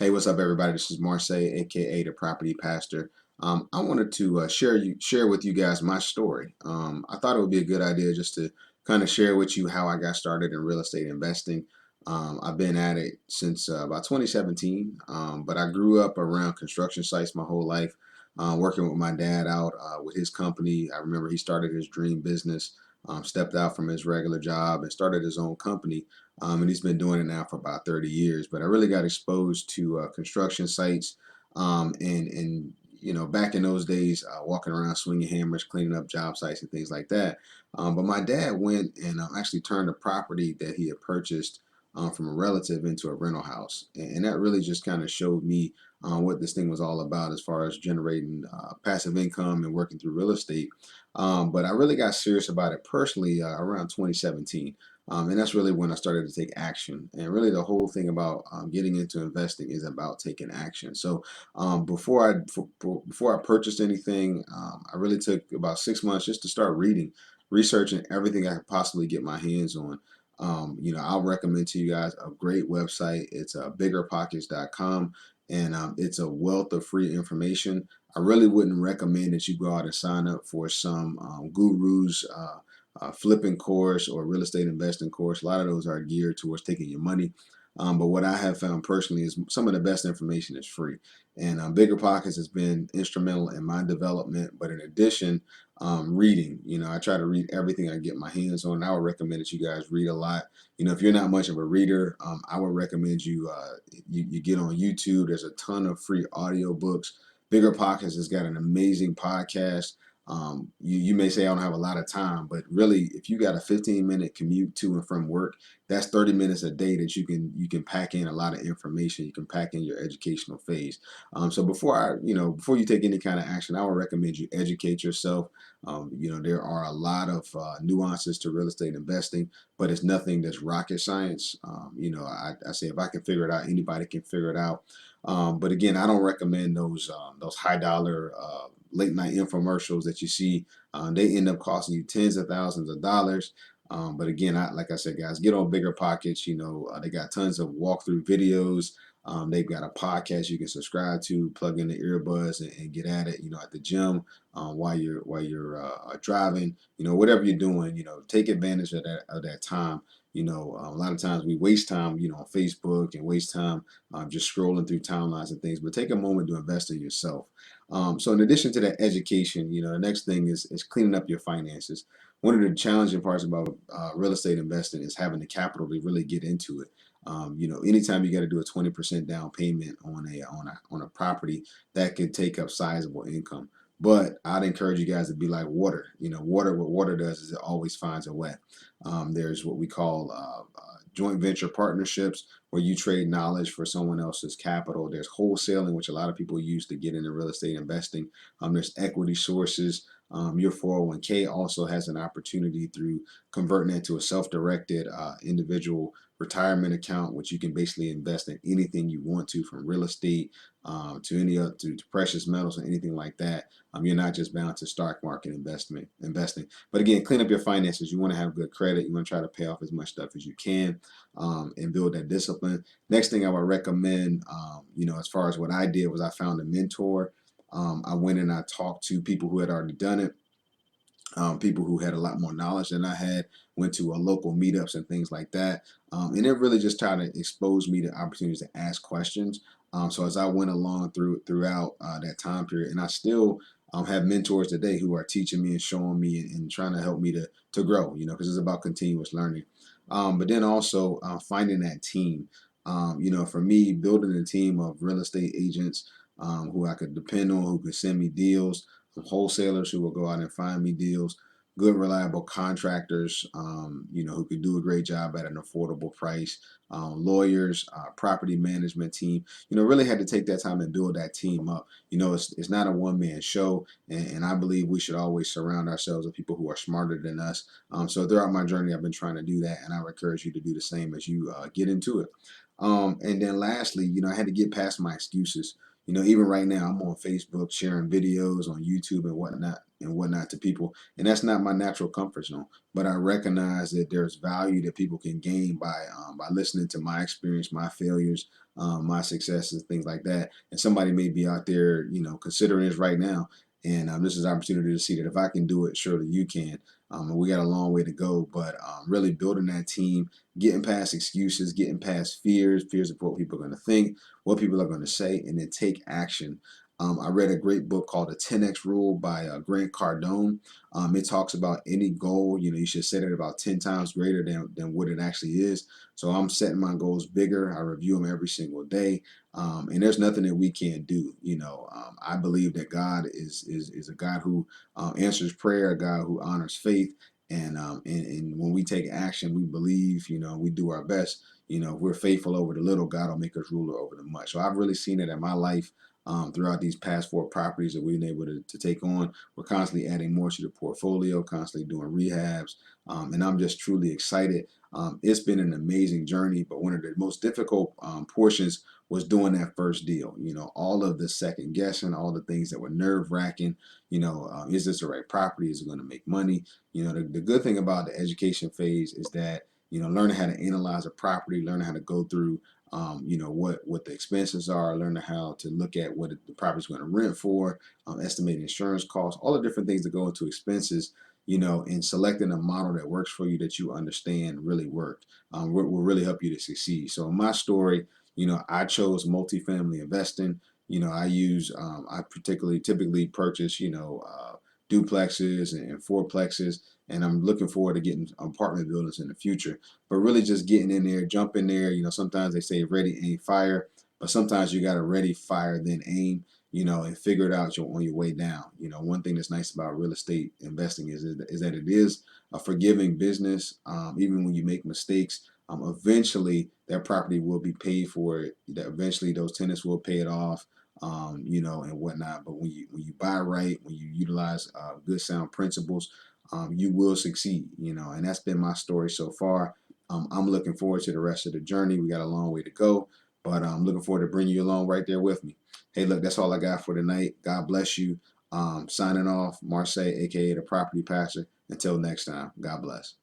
Hey, what's up, everybody? This is Marseille, aka the Property Pastor. I wanted to share with you guys my story. I thought it would be a good idea just to kind of share with you how I got started in real estate investing. I've been at it since about 2017, but I grew up around construction sites my whole life, working with my dad out with his company. I remember he started his dream business, stepped out from his regular job, and started his own company, and he's been doing it now for about 30 years. But I really got exposed to construction sites, and back in those days, walking around swinging hammers, cleaning up job sites and things like that. But my dad went and actually turned a property that he had purchased from a relative into a rental house, and that really just kind of showed me what this thing was all about as far as generating passive income and working through real estate. But I really got serious about it personally around 2017. And that's really when I started to take action. And really, the whole thing about getting into investing is about taking action. So before I purchased anything, I really took about 6 months just to start reading, researching everything I could possibly get my hands on. I'll recommend to you guys a great website. It's biggerpockets.com, and it's a wealth of free information. I really wouldn't recommend that you go out and sign up for some gurus. Flipping course or real estate investing course. A lot of those are geared towards taking your money. But what I have found personally is some of the best information is free. And Bigger Pockets has been instrumental in my development. But in addition, reading, I try to read everything I get my hands on. I would recommend that you guys read a lot. If you're not much of a reader, I would recommend you get on YouTube. There's a ton of free audio books. Bigger Pockets has got an amazing podcast. You may say I don't have a lot of time, but really, if you got a 15-minute commute to and from work, that's 30 minutes a day that you can pack in a lot of information. You can pack in your educational phase. So before you take any kind of action, I would recommend you educate yourself. There are a lot of nuances to real estate investing, but it's nothing that's rocket science. I say if I can figure it out, anybody can figure it out. But again, I don't recommend those high dollar late night infomercials that you see. They end up costing you tens of thousands of dollars. But again, like I said, guys, get on Bigger Pockets. They got tons of walkthrough videos. They've got a podcast you can subscribe to, plug in the earbuds, and get at it. At the gym, while you're driving. Whatever you're doing. Take advantage of that time. A lot of times we waste time, on Facebook, and waste time just scrolling through timelines and things. But take a moment to invest in yourself. So in addition to that education, the next thing is cleaning up your finances. One of the challenging parts about real estate investing is having the capital to really get into it. Anytime you got to do a 20% down payment on a property, that can take up sizable income. But I'd encourage you guys to be like water. What water does is it always finds a way. There's what we call joint venture partnerships, where you trade knowledge for someone else's capital. There's wholesaling, which a lot of people use to get into real estate investing. There's equity sources. Your 401k also has an opportunity through converting it to a self-directed individual retirement account, which you can basically invest in anything you want to, from real estate to to precious metals and anything like that. You're not just bound to stock market investing. But again, clean up your finances. You want to have good credit. You want to try to pay off as much stuff as you can, and build that discipline. Next thing I would recommend, as far as what I did, was I found a mentor. I went and I talked to people who had already done it, people who had a lot more knowledge than I had, went to local meetups and things like that. And it really just tried to expose me to opportunities to ask questions. So as I went along throughout that time period, and I still have mentors today who are teaching me and showing me and trying to help me to grow, because it's about continuous learning. But then also finding that team. For me, building a team of real estate agents who I could depend on, who could send me deals, some wholesalers who will go out and find me deals, good reliable contractors, who could do a great job at an affordable price, lawyers, property management team. Really had to take that time and build that team up. It's not a one-man show, and I believe we should always surround ourselves with people who are smarter than us. So throughout my journey, I've been trying to do that, and I would encourage you to do the same as you get into it. And then lastly, I had to get past my excuses. You know, even right now, I'm on Facebook sharing videos on YouTube and whatnot to people, and that's not my natural comfort zone. But I recognize that there's value that people can gain by listening to my experience, my failures, my successes, things like that. And somebody may be out there, you know, considering this right now, and this is an opportunity to see that if I can do it, surely you can. And we got a long way to go, but really building that team, getting past excuses, getting past fears of what people are going to think, what people are going to say, and then take action. I read a great book called The 10X Rule by Grant Cardone. It talks about any goal, you know, you should set it about 10 times greater than what it actually is. So I'm setting my goals bigger. I review them every single day. And there's nothing that we can't do. You know, I believe that God is a God who answers prayer, a God who honors faith. And when we take action, we believe, you know, we do our best. You know, if we're faithful over the little, God will make us ruler over the much. So I've really seen it in my life throughout these past 4 properties that we've been able to take on. We're constantly adding more to the portfolio, constantly doing rehabs, and I'm just truly excited. It's been an amazing journey, but one of the most difficult portions was doing that first deal. You know, all of the second guessing, all the things that were nerve wracking. You know, is this the right property? Is it going to make money? You know, the good thing about the education phase is that, you know, learning how to analyze a property, learning how to go through, you know, what the expenses are, learning how to look at what the property's going to rent for, estimating insurance costs, all the different things that go into expenses, you know, and selecting a model that works for you, that you understand really worked, will really help you to succeed. So in my story, you know, I chose multifamily investing. You know, I particularly typically purchase, you know, duplexes and fourplexes, and I'm looking forward to getting apartment buildings in the future. But really, just getting in there, jump in there. You know, sometimes they say ready, aim, fire, but sometimes you got to ready, fire, then aim. You know, and figure it out on your way down. You know, one thing that's nice about real estate investing is that it is a forgiving business. Even when you make mistakes, eventually that property will be paid for. It. That eventually those tenants will pay it off. You know, and whatnot. But when you buy right, when you utilize good sound principles, you will succeed. You know, and that's been my story so far. I'm looking forward to the rest of the journey. We got a long way to go, but I'm looking forward to bringing you along right there with me. Hey, look, that's all I got for tonight. God bless you. Signing off, Marseille, aka the Property Pastor. Until next time, God bless.